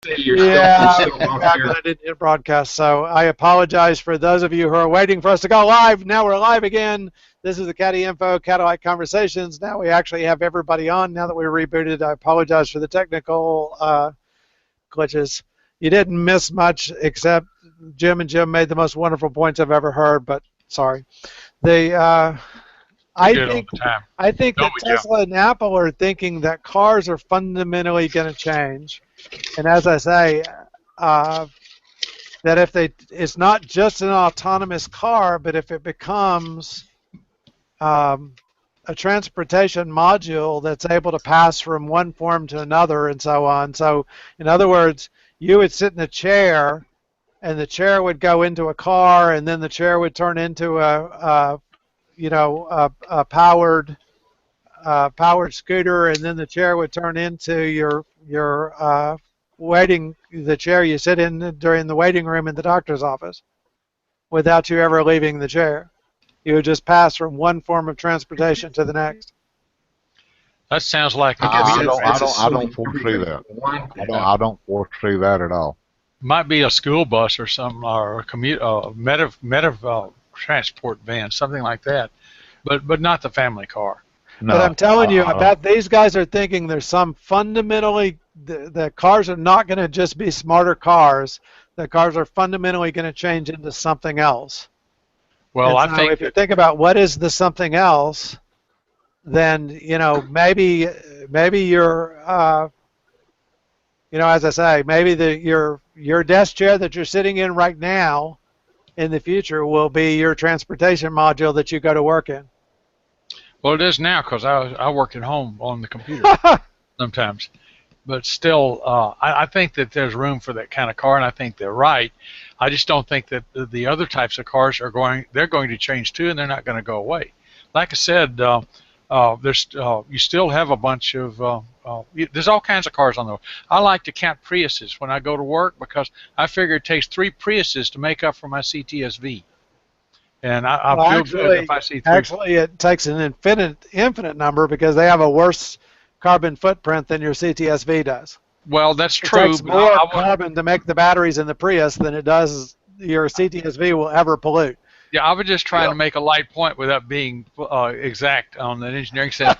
Yeah, You're still off here. I didn't hit broadcast, so I apologize for those of you who are waiting for us to go live. Now we're live again. This is the CaddyInfo Cadillac Conversations. Now we actually have everybody on. Now that we rebooted, I apologize for the technical glitches. You didn't miss much, except Jim and Jim made the most wonderful points I've ever heard. But sorry, I think that Tesla and Apple are thinking that cars are fundamentally going to change. And as I say, that if it's not just an autonomous car, but if it becomes a transportation module that's able to pass from one form to another and so on. So, in other words, you would sit in a chair, and the chair would go into a car, and then the chair would turn into a powered scooter, and then the chair would turn into your the chair you sit in during the waiting room in the doctor's office without you ever leaving the chair. You would just pass from one form of transportation to the next. That sounds like I don't foresee that. I don't foresee that at all. Might be a school bus or something, or a transport van, something like that, but not the family car. No, but I'm telling you, I bet these guys are thinking there's some fundamentally, the cars are not going to just be smarter cars. The cars are fundamentally going to change into something else. Well, I think if you think about what is the something else, then maybe you're as I say, maybe your desk chair that you're sitting in right now, in the future, will be your transportation module that you go to work in. Well, it is now because I work at home on the computer sometimes. But still, I think that there's room for that kind of car, and I think they're right. I just don't think that the other types of cars they're going to change too, and they're not going to go away. Like I said, you still have a bunch of, there's all kinds of cars on the road. I like to count Priuses when I go to work because I figure it takes 3 Priuses to make up for my CTSV. And I feel good if I see 3. Actually, it takes an infinite number because they have a worse carbon footprint than your CTSV does. Well, that's true. It takes more carbon to make the batteries in the Prius than it does your CTSV will ever pollute. Yeah, I was just trying to make a light point without being exact on the engineering sense.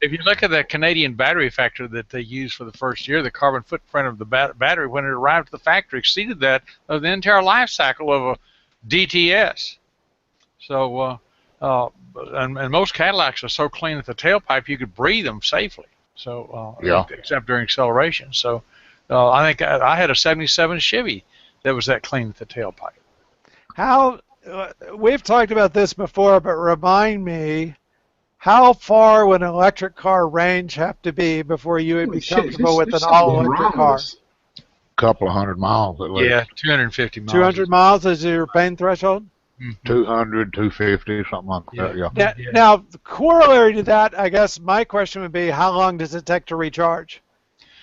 If you look at the Canadian battery factor that they used for the first year, the carbon footprint of the battery when it arrived at the factory exceeded that of the entire life cycle of a DTS. So, and most Cadillacs are so clean at the tailpipe you could breathe them safely. So, except during acceleration. So, I think I had a '77 Chevy that was that clean at the tailpipe. We've talked about this before, but remind me, how far would an electric car range have to be before you would be comfortable with an all-electric car? A couple of 100 miles at least. Yeah, 250 miles. 200 miles is your pain threshold? 200, 250, something like that, yeah. Now, the corollary to that, I guess my question would be, how long does it take to recharge?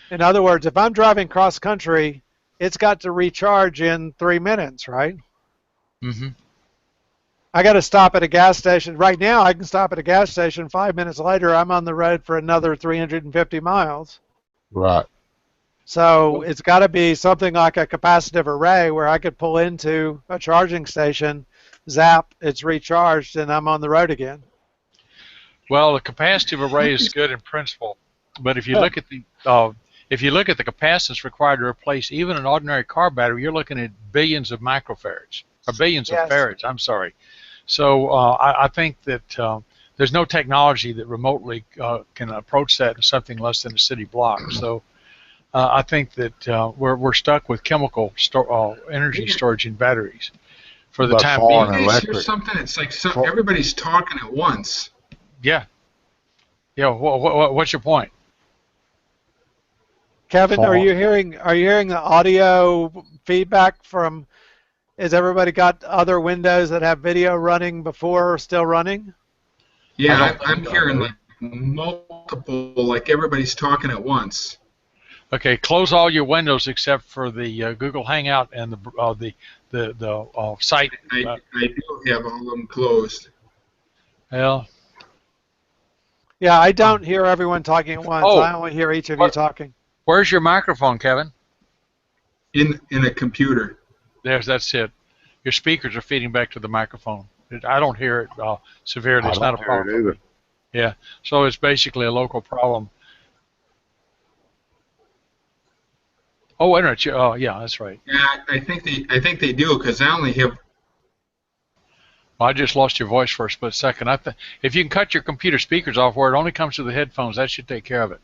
In other words, if I'm driving cross-country, it's got to recharge in 3 minutes, right? Mm-hmm. I got to stop at a gas station. Right now, I can stop at a gas station. 5 minutes later, I'm on the road for another 350 miles. Right. So it's got to be something like a capacitive array where I could pull into a charging station, zap, it's recharged, and I'm on the road again. Well, the capacitive array is good in principle, but if you look at the capacitance required to replace even an ordinary car battery, you're looking at billions of microfarads, or billions of farads. I'm sorry. So I think that there's no technology that remotely can approach that in something less than a city block. So I think that we're stuck with chemical energy storage in batteries for the time being. Here's something. It's like everybody's talking at once. Yeah. Yeah. What's your point, Kevin? Are you hearing the audio feedback from? Has everybody got other windows that have video running before still running? Yeah, I'm hearing like multiple, like everybody's talking at once. Okay, close all your windows except for the Google Hangout and the site. I do have all of them closed. Well. Yeah, I don't hear everyone talking at once. I only hear each of you talking. Where's your microphone, Kevin? in a computer. That's it. Your speakers are feeding back to the microphone. I don't hear it severely. It's not a problem for me. Yeah. So it's basically a local problem. Oh, wait a minute. Oh, yeah, that's right. Yeah, I think they do, because I only have. Well, I just lost your voice for a split second. If you can cut your computer speakers off where it only comes to the headphones, that should take care of it.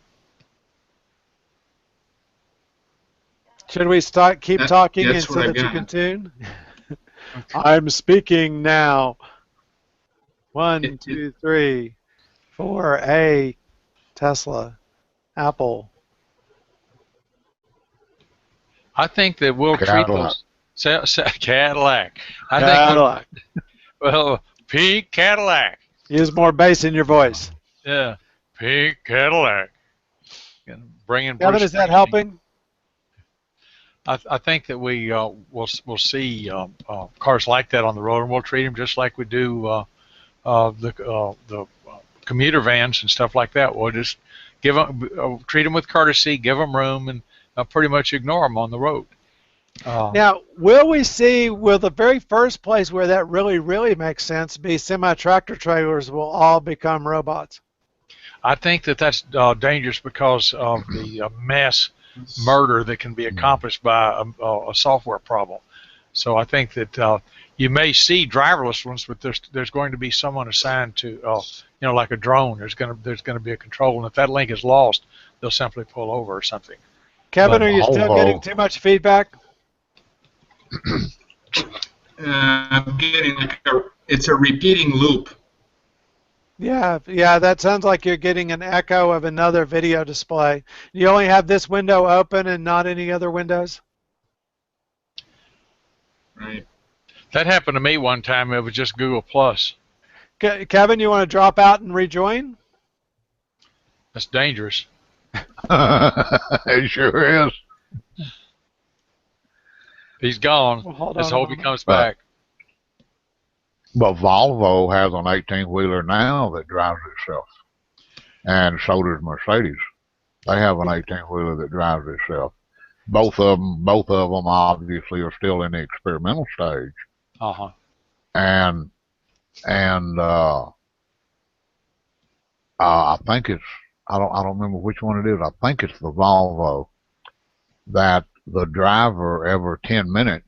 Should we keep talking and so that you can tune? Okay. I'm speaking now. 1, 2, 3, 4, A, Tesla, Apple. I think that we'll treat those Cadillac. Cadillac. Well, pink Cadillac. Use more bass in your voice. Yeah, pink Cadillac. Bringing. Kevin, is that helping? I think that we'll see cars like that on the road, and we'll treat them just like we do the commuter vans and stuff like that. We'll just treat them with courtesy, give them room, and pretty much ignore them on the road. Now, will the very first place where that really makes sense be semi-tractor trailers will all become robots? I think that's dangerous because of the mass murder that can be accomplished by a software problem. So I think that you may see driverless ones, but there's going to be someone assigned to, like a drone. There's going to be a control, and if that link is lost, they'll simply pull over or something. Kevin, are you still getting too much feedback? I'm getting it's a repeating loop. Yeah, that sounds like you're getting an echo of another video display. You only have this window open and not any other windows? Right. That happened to me one time. It was just Google+. Kevin, you want to drop out and rejoin? That's dangerous. It sure is. He's gone. Well, Let's hope he comes back. But Volvo has an 18-wheeler now that drives itself, and so does Mercedes. They have an 18-wheeler that drives itself. Both of them obviously are still in the experimental stage. And I think it's I don't remember which one it is. I think it's the Volvo that the driver every 10 minutes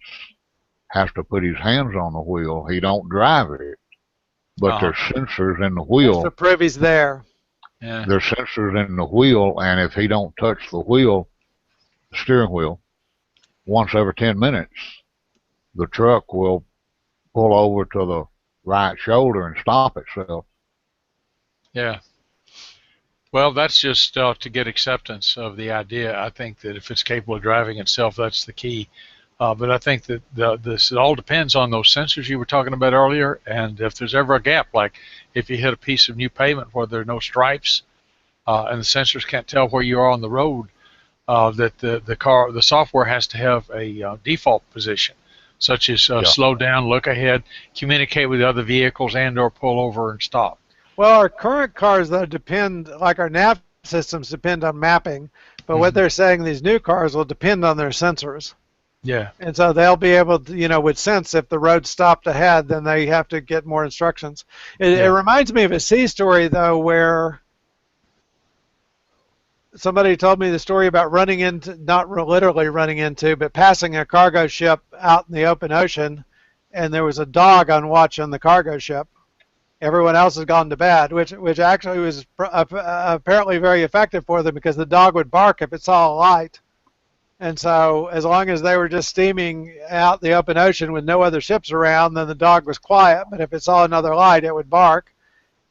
has to put his hands on the wheel. He don't drive it, but there's sensors in the wheel. Just to prove he's there. Yeah. There's sensors in the wheel, and if he don't touch the wheel, the steering wheel, once every 10 minutes, the truck will pull over to the right shoulder and stop itself. Yeah. Well, that's just to get acceptance of the idea. I think that if it's capable of driving itself, that's the key. But I think that this all depends on those sensors you were talking about earlier, and if there's ever a gap, like if you hit a piece of new pavement where there are no stripes, and the sensors can't tell where you are on the road, that the software has to have a default position, such as slow down, look ahead, communicate with other vehicles, and/or pull over and stop. Well, our current cars, though, depend, like our nav systems depend on mapping, but what they're saying, these new cars will depend on their sensors. Yeah. And so they'll be able to, with sense, if the road stopped ahead, then they have to get more instructions. It reminds me of a sea story, though, where somebody told me the story about running into, not literally running into, but passing a cargo ship out in the open ocean, and there was a dog on watch on the cargo ship. Everyone else has gone to bed, which actually was apparently very effective for them because the dog would bark if it saw a light. And so as long as they were just steaming out the open ocean with no other ships around, then the dog was quiet. But if it saw another light, it would bark.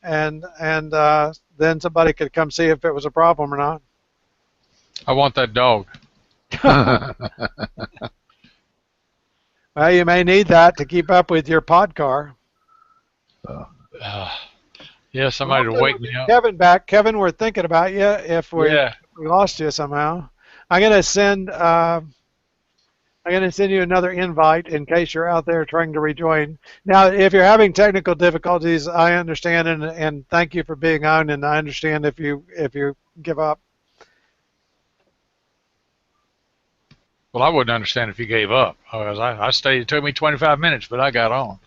And then somebody could come see if it was a problem or not. I want that dog. Well, you may need that to keep up with your pod car. Yeah, somebody to wake me up. Kevin back. Kevin, we're thinking about you if we lost you somehow. I'm gonna send you another invite in case you're out there trying to rejoin. Now, if you're having technical difficulties, I understand and thank you for being on, and I understand if you give up. Well, I wouldn't understand if he gave up. I stayed. It took me 25 minutes, but I got on.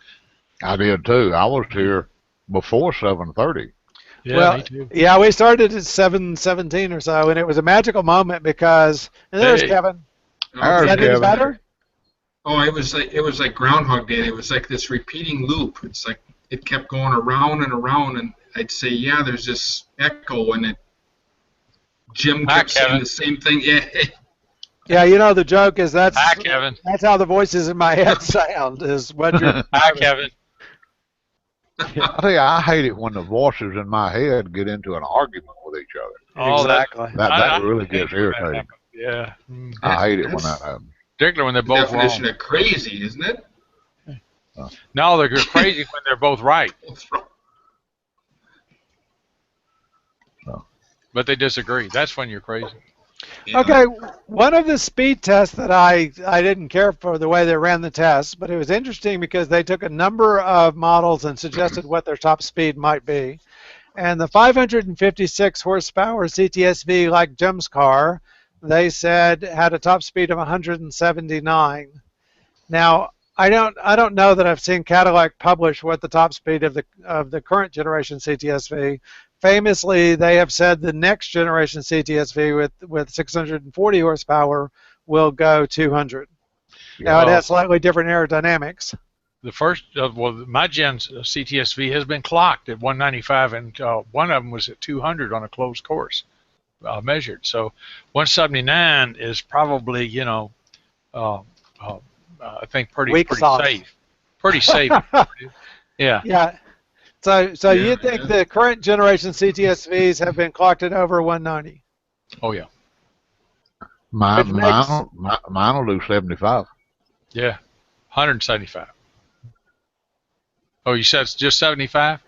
I did too. I was here before 7:30. Yeah, Well, me too. yeah, we started at 7:17 or so, and it was a magical moment because, and there's Hey. Kevin. There's Is that any Kevin. better? Oh, it was like Groundhog Day. It was like this repeating loop. It's like it kept going around and around, and I'd say, yeah, there's this echo, and Jim Hi, kept saying Kevin. the same thing. Yeah, Yeah, you know the joke is that's Hi, Kevin. how the voices in my head sound. Is what you're. Hi, Kevin. I tell you, I hate it when the voices in my head get into an argument with each other. Oh, Exactly. That really hate gets when that irritating. happens. Yeah. Mm. I hate it when That's that happens. Particularly when they're the both definition wrong. of crazy, isn't it? No, they're crazy when they're both right, but they disagree. That's when you're crazy. Yeah. Okay, one of the speed tests that I didn't care for the way they ran the tests, but it was interesting because they took a number of models and suggested what their top speed might be. And the 556 horsepower CTSV, like Jim's car, they said had a top speed of 179. Now, I don't know that I've seen Cadillac publish what the top speed of the current generation CTSV. Famously, they have said the next generation CTSV with 640 horsepower will go 200. Now it has slightly different aerodynamics. The first, well, my gen's CTSV has been clocked at 195, and one of them was at 200 on a closed course measured. So 179 is probably, I think pretty Sauce. safe. Pretty safe. Yeah. Yeah. So Yeah, you think yeah. the current generation CTSVs have been clocked at over 190? Oh yeah. Mine makes- will do 75. Yeah. 175. Oh, you said it's just 75?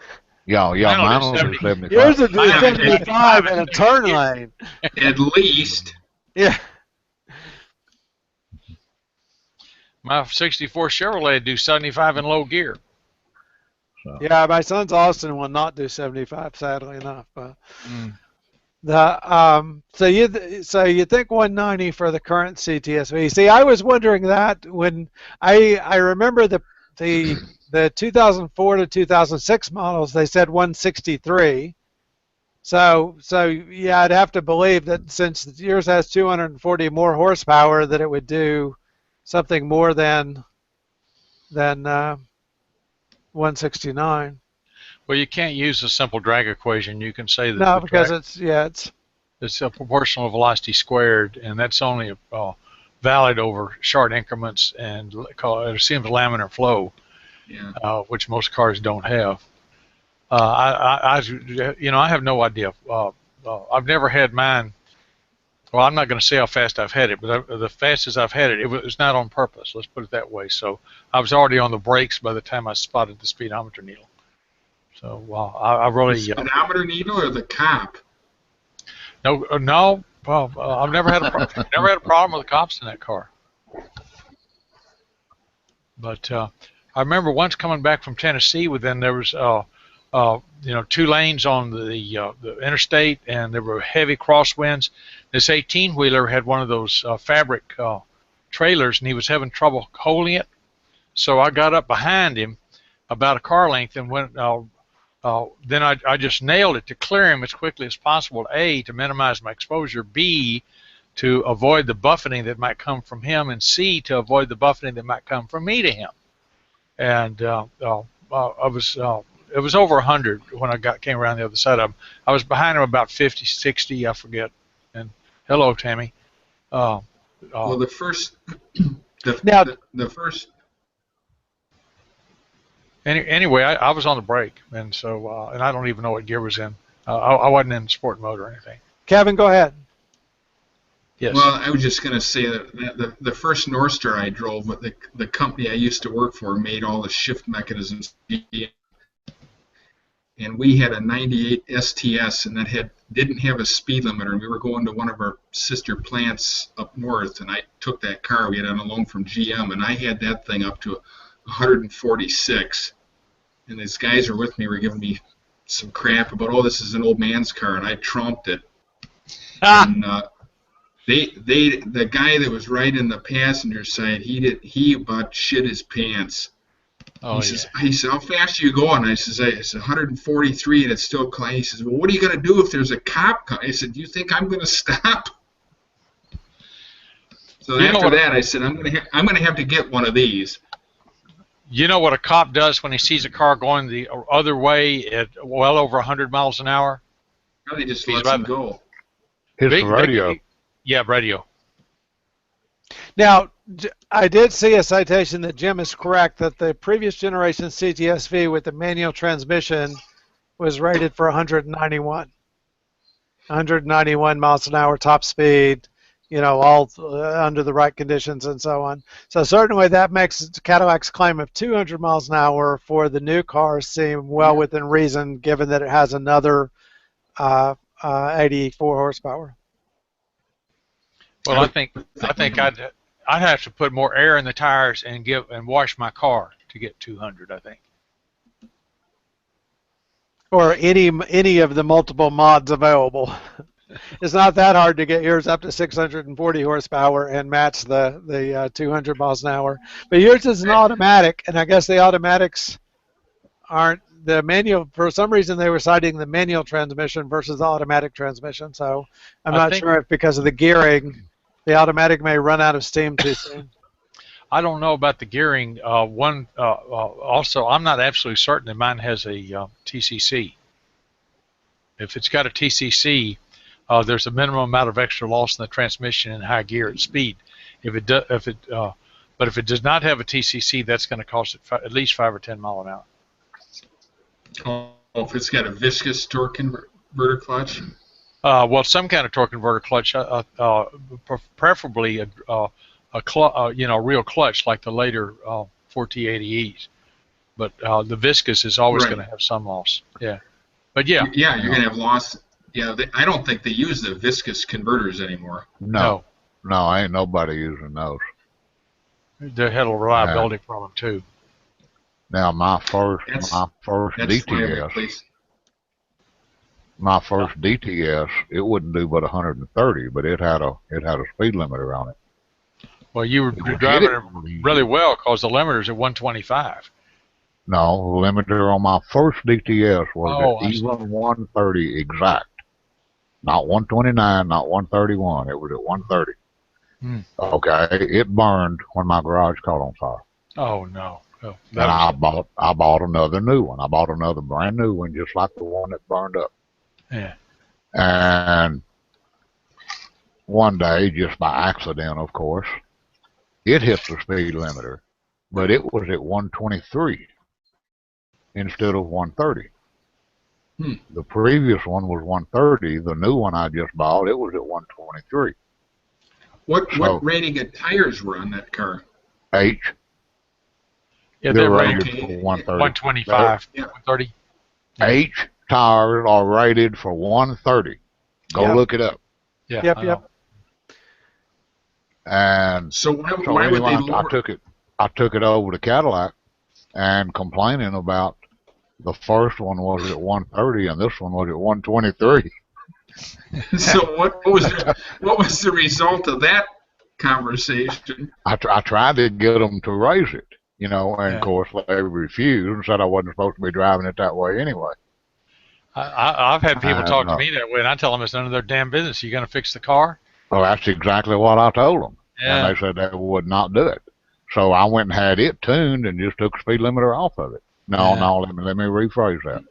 Yeah, Mine mine will will do do 70. 75. Yours would do Mine- 75 in a turn lane. At least. Yeah. My 64 Chevrolet do 75 in low gear. Yeah, my son's Austin will not do 75, sadly enough. But Mm. so you think 190 for the current CTSV? See, I was wondering that when I remember the 2004 to 2006 models, they said 163. So yeah, I'd have to believe that since yours has 240 more horsepower, that it would do something more than 169. Well, you can't use the simple drag equation. You can say that No, the because drag, it's a proportional velocity squared, and that's only valid over short increments, and it assumes laminar flow, Yeah. which most cars don't have. I have no idea. I've never had mine. Well, I'm not going to say how fast I've had it, but the fastest I've had it, it was not on purpose. Let's put it that way. So I was already on the brakes by the time I spotted the speedometer needle. So I really The speedometer needle or the cop? no. Well, I've never had a problem with the cops in that car. But I remember once coming back from Tennessee. Then there was 2 lanes on the interstate, and there were heavy crosswinds. This 18-wheeler had one of those fabric trailers, and he was having trouble holding it. So I got up behind him about a car length and went. Then I just nailed it to clear him as quickly as possible. A, to minimize my exposure. B, to avoid the buffeting that might come from him, and C, to avoid the buffeting that might come from me to him. And it was over 100 when I came around the other side of him. I was behind him about 50, 60, I forget. And hello, Tammy. Well, the first. Now- the first. Anyway, I was on the brake, and so and I don't even know what gear was in. I wasn't in sport mode or anything. Kevin, go ahead. Yes. Well, I was just going to say that the first Northstar I drove with the company I used to work for made all the shift mechanisms, and we had a 98 STS, and that didn't have a speed limiter. And we were going to one of our sister plants up north, and I took that car. We had on a loan from GM, and I had that thing up to 146. And these guys were with me, were giving me some crap about, oh, this is an old man's car, and I trumped it. And the guy that was right in the passenger side, he about shit his pants. Oh, He says, how fast are you going? I says, it's 143 and it's still clean. He says, well, what are you going to do if there's a cop coming? I said, do you think I'm going to stop? So after that, I said, I'm going to have to get one of these. You know what a cop does when he sees a car going the other way at well over 100 miles an hour? Well, he just lets him go. His radio. Yeah, radio. Now, I did see a citation that Jim is correct that the previous generation CTSV with the manual transmission was rated for 191. 191 miles an hour top speed, you know, all under the right conditions and so on. So certainly that makes Cadillac's claim of 200 miles an hour for the new car seem well within reason, given that it has another 84 horsepower. Well, I think I'd have to put more air in the tires and wash my car to get 200. I think. Or any of the multiple mods available. It's not that hard to get yours up to 640 horsepower and match the 200 miles an hour. But yours is an automatic, and I guess the automatics aren't the manual. For some reason, they were citing the manual transmission versus the automatic transmission. So I'm not sure if because of the gearing, the automatic may run out of steam too soon. I don't know about the gearing. Also, I'm not absolutely certain that mine has a TCC. If it's got a TCC, there's a minimum amount of extra loss in the transmission in high gear at speed. But if it does not have a TCC, that's going to cost it at least 5 or 10 mile an hour. Oh, if it's got a viscous torque converter clutch. Well, some kind of torque converter clutch, preferably a real clutch like the later 4T80Es. But the viscous is always going to have some loss. Yeah. But yeah. Yeah, you're going to have loss. Yeah, I don't think they use the viscous converters anymore. No, ain't nobody using those. They had a reliability problem too. Now my first DTS. My first DTS, it wouldn't do but 130, but it had a speed limiter on it. Well, you were driving it really well because the limiter's at 125. No, the limiter on my first DTS was at even 130 exact. Not 129, not 131. It was at 130. Okay, it burned when my garage caught on fire. Oh no! And I bought another new one. I bought another brand new one, just like the one that burned up. Yeah. And one day, just by accident, of course, it hit the speed limiter, but it was at 123 instead of 130. The previous one was 130. The new one I just bought, it was at 123. What rating of tires were on that car? H. Yeah, they're rated for 130. 125, 130. H tires are rated for 130. Go look it up. Yeah. Yep. And so why would they lower? I took it over to Cadillac and complaining about the first one was at 130 and this one was at 123. So what was the result of that conversation? I tried to get them to raise it, and of course they refused and said I wasn't supposed to be driving it that way anyway. I've had people talk to me that way, and I tell them it's none of their damn business. You going to fix the car? Well, that's exactly what I told them, yeah. And they said they would not do it. So I went and had it tuned and just took the speed limiter off of it. No, let me rephrase that.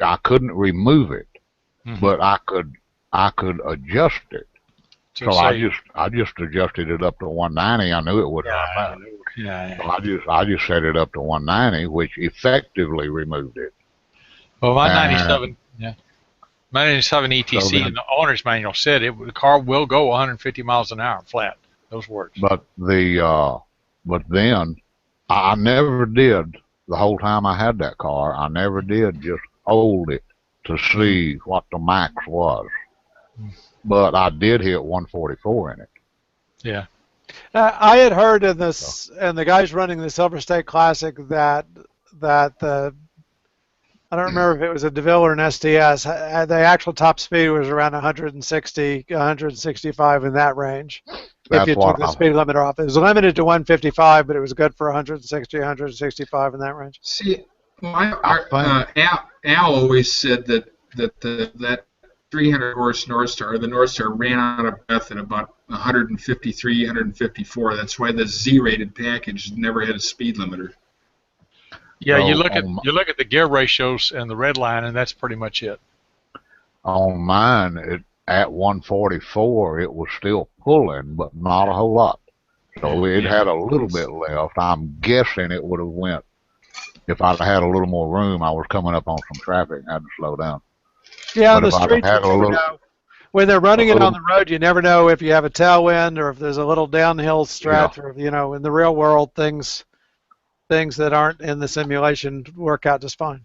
I couldn't remove it, but I could adjust it. So I just adjusted it up to 190. I knew it wouldn't matter. So I just set it up to 190, which effectively removed it. Well, my 97 ETC in the owner's manual said the car will go 150 miles an hour flat. Those words. But then I never did. The whole time I had that car, I never did just hold it to see what the max was. But I did hit 144 in it. Yeah. I had heard in this, and the guys running the Silver State Classic that the I don't remember if it was a DeVille or an STS. The actual top speed was around 160, 165 in that range. If That's you took what the speed limiter off, it was limited to 155, but it was good for 160, 165 in that range. See, well, I think Al always said that 300 horse North Star, the North Star ran out of breath at about 153, 154. That's why the Z-rated package never had a speed limiter. Yeah, so you look at the gear ratios and the red line, and that's pretty much it. on mine, at 144, it was still pulling, but not a whole lot. So it had a little bit left. I'm guessing it would have went, if I'd had a little more room, I was coming up on some traffic and had to slow down. Yeah, on But the if I'd streets, had you a never little, know. When they're running a it on little, the road, you never know if you have a tailwind or if there's a little downhill yeah, stretch, or in the real world, things that aren't in the simulation work out just fine.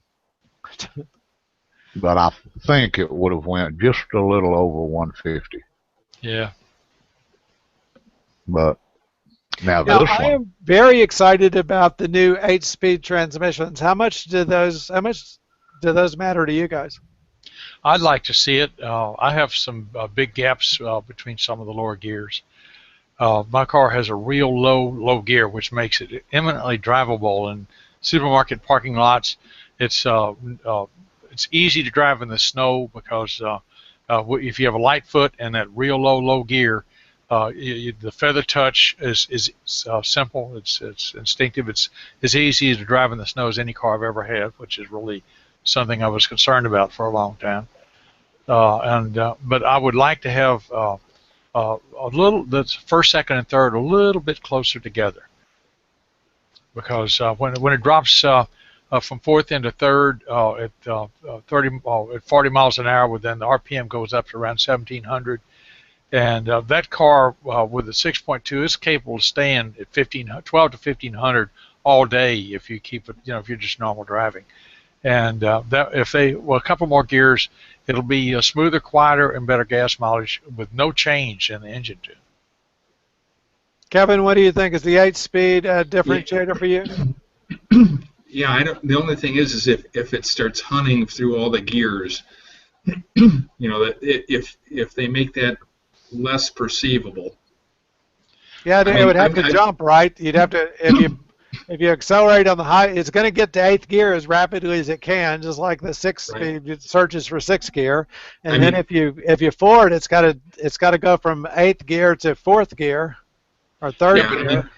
but I think it would have went just a little over 150. Yeah. But now Now, this I one, am very excited about the new 8-speed transmissions. How much do those matter to you guys? I'd like to see it. I have some big gaps between some of the lower gears. My car has a real low gear, which makes it eminently drivable in supermarket parking lots. It's easy to drive in the snow because if you have a light foot and that real low gear, the feather touch is simple. It's instinctive. It's as easy to drive in the snow as any car I've ever had, which is really something I was concerned about for a long time. But I would like to have a little, the first, second, and third a little bit closer together, because when it drops from fourth into third at 40 miles an hour, then the RPM goes up to around 1,700, and that car with the 6.2 is capable of staying at 12 to 1,500 all day if you keep it, if you're just normal driving. And that if a couple more gears, it'll be smoother, quieter, and better gas mileage with no change in the engine tune. Kevin, what do you think is the 8-speed differentiator for you? Yeah, the only thing is if it starts hunting through all the gears, that if they make that less perceivable. Yeah, it would have to jump, right? You'd have to if you accelerate on the high, it's going to get to 8th gear as rapidly as it can, just like the 6-speed it searches for 6th gear. And then if you floor it, it's got to go from 8th gear to 4th gear or 3rd gear.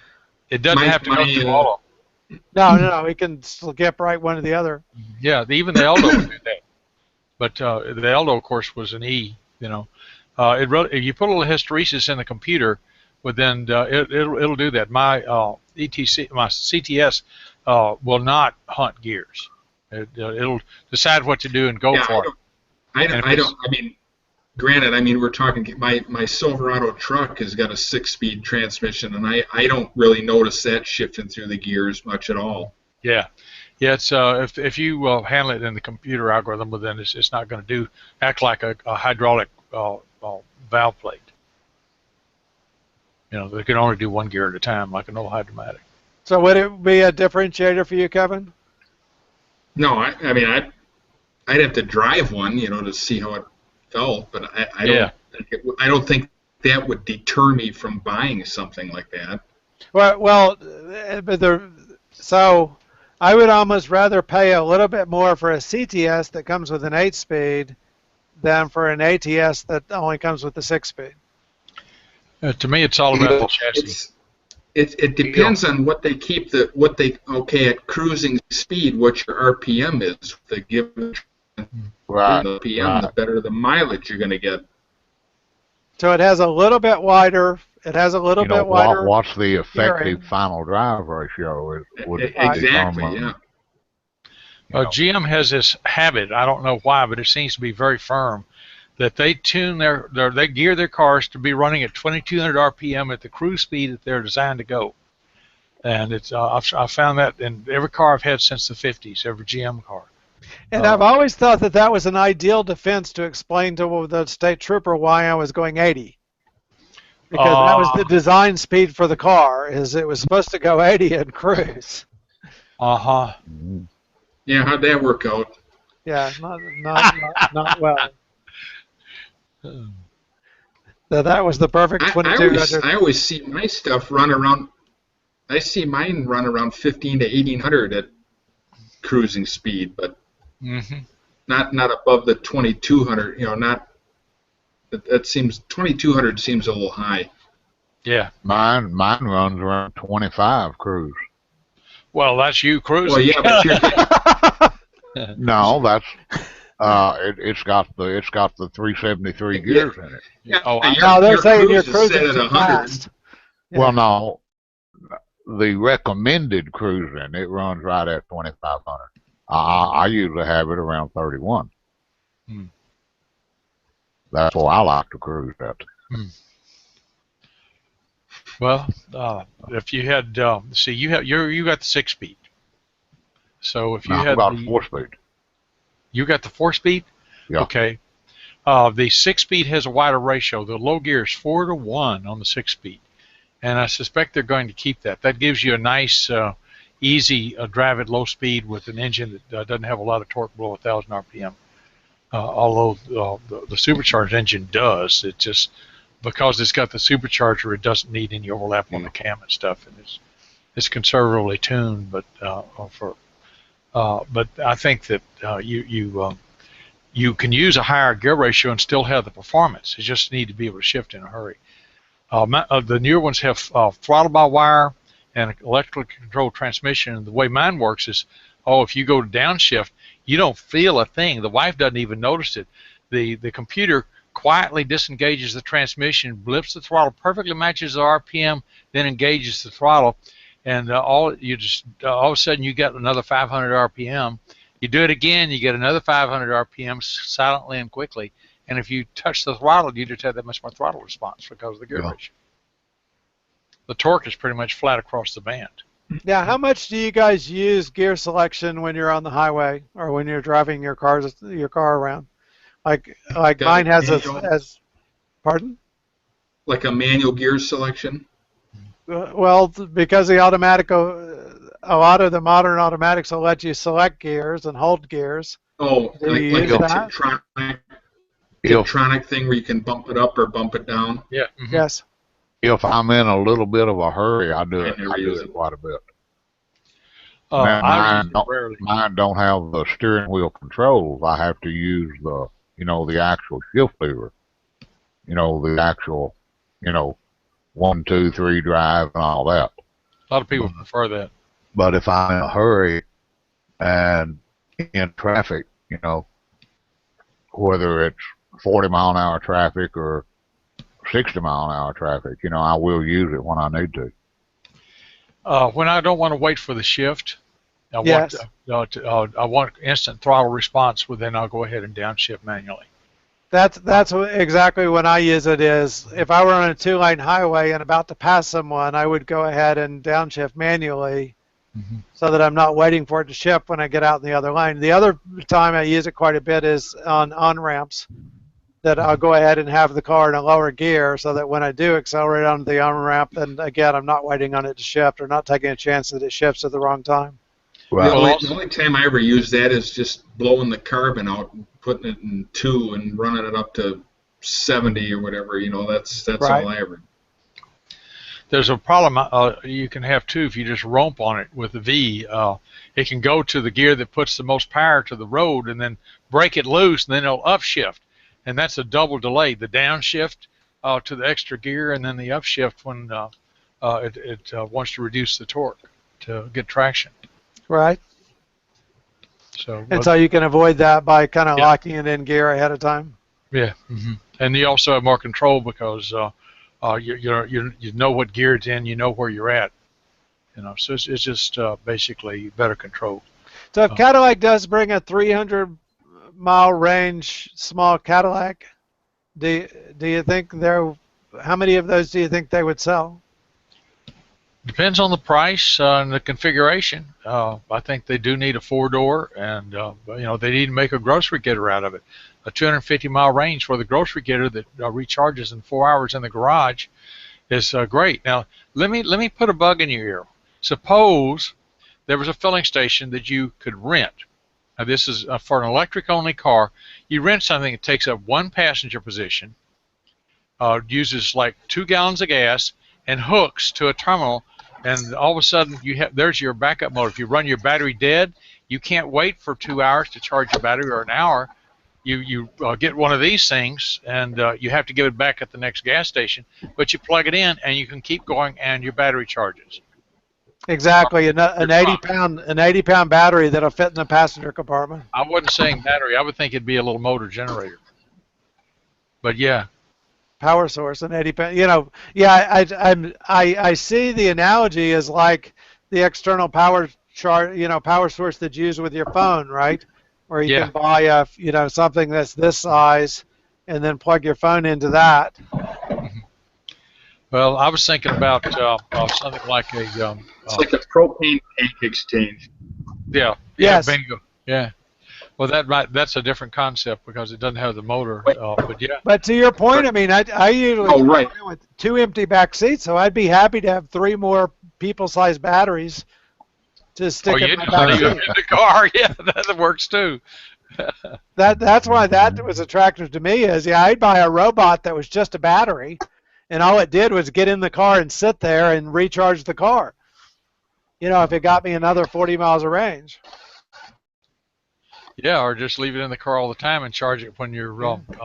It doesn't have to go through all of them. No, it can skip right one to the other. Yeah, even the Eldo would do that. But the Eldo, of course, was an E. You put a little hysteresis in the computer, but then it'll do that. My my CTS will not hunt gears. It'll decide what to do and go for it. Granted, we're talking. My Silverado truck has got a 6-speed transmission, and I don't really notice that shifting through the gears much at all. Yeah. It's if you handle it in the computer algorithm, well, then it's not going to act like a hydraulic valve plate. They can only do one gear at a time, like an old Hydromatic. So would it be a differentiator for you, Kevin? No, I'd have to drive one, to see how it felt, but I don't think that would deter me from buying something like that. So I would almost rather pay a little bit more for a CTS that comes with an 8-speed than for an ATS that only comes with the 6-speed. To me, it's all about the chassis. It depends on what they keep at cruising speed, what your RPM is. The given RPM, the better the mileage you're going to get. So it has a little bit wider. It has a little bit wider. What's the effective final drive ratio? Exactly. Yeah. GM has this habit. I don't know why, but it seems to be very firm, that they tune they gear their cars to be running at 2,200 RPM at the cruise speed that they're designed to go. And it's I've found that in every car I've had since the 50s, every GM car. And I've always thought that was an ideal defense to explain to the state trooper why I was going 80. Because that was the design speed for the car, is it was supposed to go 80 and cruise. Uh-huh. Yeah, how'd that work out? Yeah, not well. So that was the perfect I always 2200. I always see my stuff run around. I see mine run around 15 to 1800 at cruising speed, but Hmm. not above the 2200. You know, not that seems 2200 seems a little high. Yeah. Mine runs around 25 cruise. Well, that's you Well, cruising. yeah, but you're getting No, that's it's got the 373 yeah, gears in it. yeah. Oh, No, they're Your saying you're cruise is set cruising at too 100. fast. Well, Yeah. no, the recommended cruising it runs right at 2500. I usually have it around 31. Hmm. That's what I like to cruise at. Hmm. Well, if you had, see, you got the 6-speed. So if you Now I've had got 4-speed. you got the 4-speed. Yeah. Okay. The 6-speed has a wider ratio. The low gear is 4-to-1 on the 6-speed, and I suspect they're going to keep that. That gives you a nice, easy drive at low speed with an engine that doesn't have a lot of torque below 1,000 RPM. Although the supercharged engine does, it just because it's got the supercharger, it doesn't need any overlap on the cam and stuff, and it's conservatively tuned. But I think that you can use a higher gear ratio and still have the performance. You just need to be able to shift in a hurry. The newer ones have throttle by wire and electrically controlled transmission. And the way mine works is, if you go to downshift, you don't feel a thing. The wife doesn't even notice it. The computer quietly disengages the transmission, blips the throttle, perfectly matches the RPM, then engages the throttle, and all of a sudden you get another 500 RPM. You do it again, you get another 500 RPM silently and quickly. And if you touch the throttle, you just have that much more throttle response because of the gear ratio. The torque is pretty much flat across the band. Yeah. How much do you guys use gear selection when you're on the highway or when you're driving your car around? Like mine has as pardon? Like a manual gear selection. Well, because the automatic, a lot of the modern automatics will let you select gears and hold gears. Oh, Do you like use a that? Tiptronic thing where you can bump it up or bump it down. Yeah. Mm-hmm. Yes. If I'm in a little bit of a hurry, I do I it. never I do use it it. quite a bit. I use Mine it rarely. don't have the steering wheel controls. I have to use the actual shift lever. The actual, 1, 2, 3 drive and all that. A lot of people prefer that. But if I'm in a hurry and in traffic, whether it's 40-mile-an-hour traffic or 60-mile-an-hour traffic, I will use it when I need to. When I don't want to wait for the shift, I Yes. I want instant throttle response. Then I'll go ahead and downshift manually. That's exactly when I use it. Is if I were on a 2-lane highway and about to pass someone, I would go ahead and downshift manually, so that I'm not waiting for it to shift when I get out in the other lane. The other time I use it quite a bit is on ramps. That I'll go ahead and have the car in a lower gear, so that when I do accelerate onto the on ramp, then again I'm not waiting on it to shift or not taking a chance that it shifts at the wrong time. Right. The only time I ever use that is just blowing the carbon out and putting it in 2 and running it up to 70 or whatever. That's Right. all I ever. There's a problem you can have too if you just rope on it with the V. It can go to the gear that puts the most power to the road and then break it loose, and then it'll upshift, and that's a double delay. The downshift to the extra gear, and then the upshift when it wants to reduce the torque to get traction. Right. So And so you can avoid that by kind of locking it in gear ahead of time. Yeah. And you also have more control because you know what gear it's in, you know where you're at, so it's just basically better control. So if Cadillac does bring a 300-mile range small Cadillac, do you think how many of those do you think they would sell? Depends on the price and the configuration. I think they do need a 4-door, and they need to make a grocery getter out of it. A 250-mile range for the grocery getter that recharges in 4 hours in the garage is great. Now, let me put a bug in your ear. Suppose there was a filling station that you could rent Now, this is for an electric-only car. You rent something that takes up one passenger position, uses like 2 gallons of gas, and hooks to a terminal, and all of a sudden there's your backup mode. If you run your battery dead, you can't wait for 2 hours to charge your battery or an hour. You get one of these things, and you have to give it back at the next gas station, but you plug it in, and you can keep going, and your battery charges. Exactly, an 80-pound battery that'll fit in the passenger compartment. I wasn't saying battery. I would think it'd be a little motor generator. But yeah. Power source, an 80-pound. You know, yeah, I see the analogy as like the external power power source that's used with your phone, right? Where you can buy something that's this size, and then plug your phone into that. Well, I was thinking about something like a. It's like a propane tank exchange. Yeah. Yes. Bingo. Yeah. Well, that's a different concept because it doesn't have the motor. But yeah. But to your point, I mean, I usually with 2 empty back seats, so I'd be happy to have 3 more people-sized batteries to stick in my back seat. In the car, yeah, that works too. That's why that was attractive to me. I'd buy a robot that was just a battery, and all it did was get in the car and sit there and recharge the car. You know, if it got me another 40 miles of range. Yeah, or just leave it in the car all the time and charge it when you're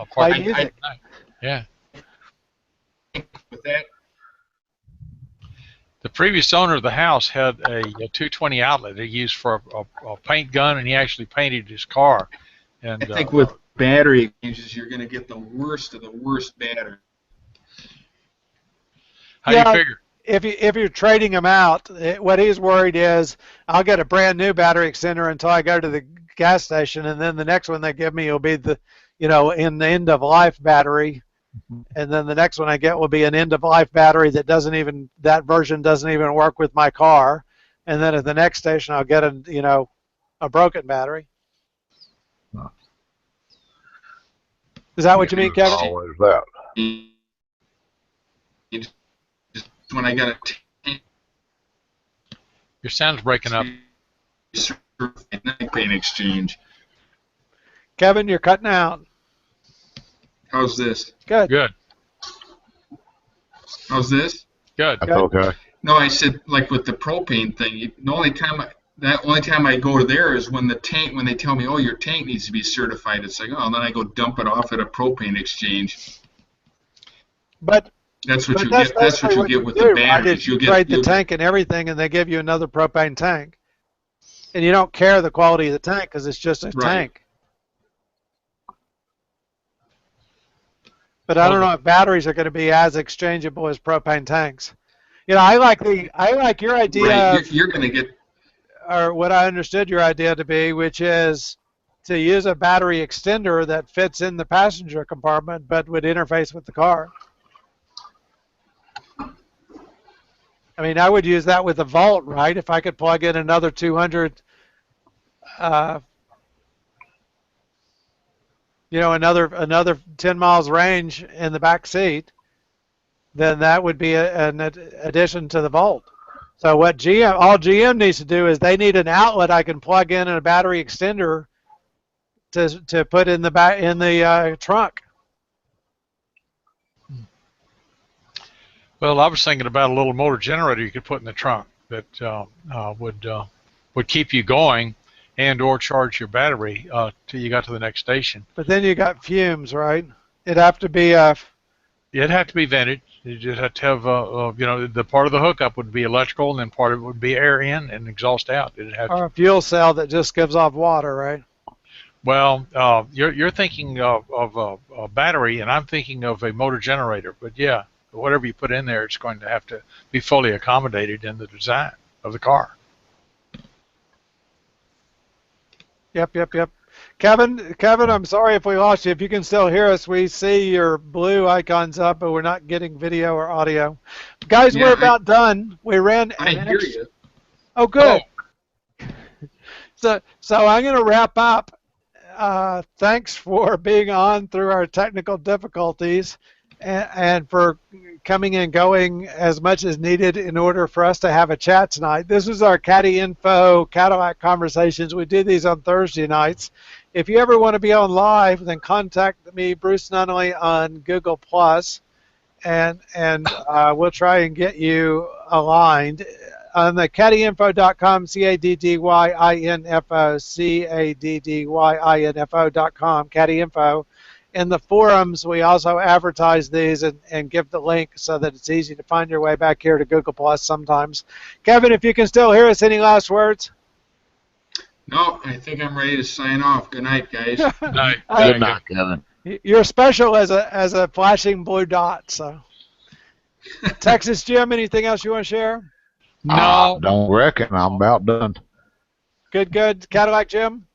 parking. Yeah. With that. The previous owner of the house had a 220 outlet he used for a paint gun, and he actually painted his car. And I think with battery exchanges, you're going to get the worst of the worst battery. How do you figure? If you're trading them out, what he's worried is I'll get a brand new battery extender until I go to the gas station, and then the next one they give me will be the, in the end of life battery, and then the next one I get will be an end of life battery that version doesn't even work with my car, and then at the next station I'll get a broken battery. Is that what you mean, Kevin? Always that. When I got a tank. Your sound's breaking up. Paint exchange. Kevin, you're cutting out. How's this? Good. Good. How's this? Good. That's okay. No, I said like with the propane thing. The only time I go there is when they tell me, oh, your tank needs to be certified. It's like, oh, and then I go dump it off at a propane exchange. But that's what you get. That's what you get with the batteries. You trade the tank and everything, and they give you another propane tank, and you don't care the quality of the tank because it's just a tank. But I don't know if batteries are going to be as exchangeable as propane tanks. I like your idea. Right. You're going to get, or what I understood your idea to be, which is to use a battery extender that fits in the passenger compartment but would interface with the car. I mean, I would use that with a Volt, right? If I could plug in another 200, another 10 miles range in the back seat, then that would be an addition to the Volt. So what all GM needs to do is they need an outlet I can plug in a battery extender to put in the trunk. Well, I was thinking about a little motor generator you could put in the trunk that would keep you going and/or charge your battery till you got to the next station. But then you got fumes, right? It'd have to be It'd have to be vented. You just have to have the part of the hookup would be electrical, and then part of it would be air in and exhaust out. It'd have or a fuel cell that just gives off water, right? Well, you're thinking of a battery, and I'm thinking of a motor generator. But yeah. Whatever you put in there, it's going to have to be fully accommodated in the design of the car. Yep. Kevin, I'm sorry if we lost you. If you can still hear us, we see your blue icons up, but we're not getting video or audio. Guys, we're about done. We ran. I hear you. Oh, good. So I'm going to wrap up. Thanks for being on through our technical difficulties. and for coming and going as much as needed in order for us to have a chat tonight. This is our CaddyInfo Cadillac Conversations. We do these on Thursday nights. If you ever want to be on live, then contact me, Bruce Nunnally, on Google Plus, and we'll try and get you aligned. On the caddyinfo.com, CADDYINFO, CADDYINFO.com, CaddyInfo. In the forums, we also advertise these and give the link so that it's easy to find your way back here to Google Plus sometimes. Kevin, if you can still hear us, any last words? No, I think I'm ready to sign off. Good night, guys. Night. Good night, Kevin. You're special as a flashing blue dot. So, Texas Jim, anything else you want to share? No, Don't reckon. I'm about done. Good. Cadillac Jim?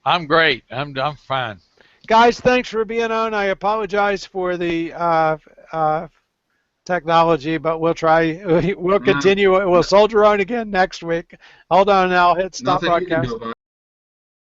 I'm great. I'm fine. Guys, thanks for being on. I apologize for the technology, but we'll try. We'll continue. We'll soldier on again next week. Hold on, I'll hit stop Nothing you can broadcast. do about it.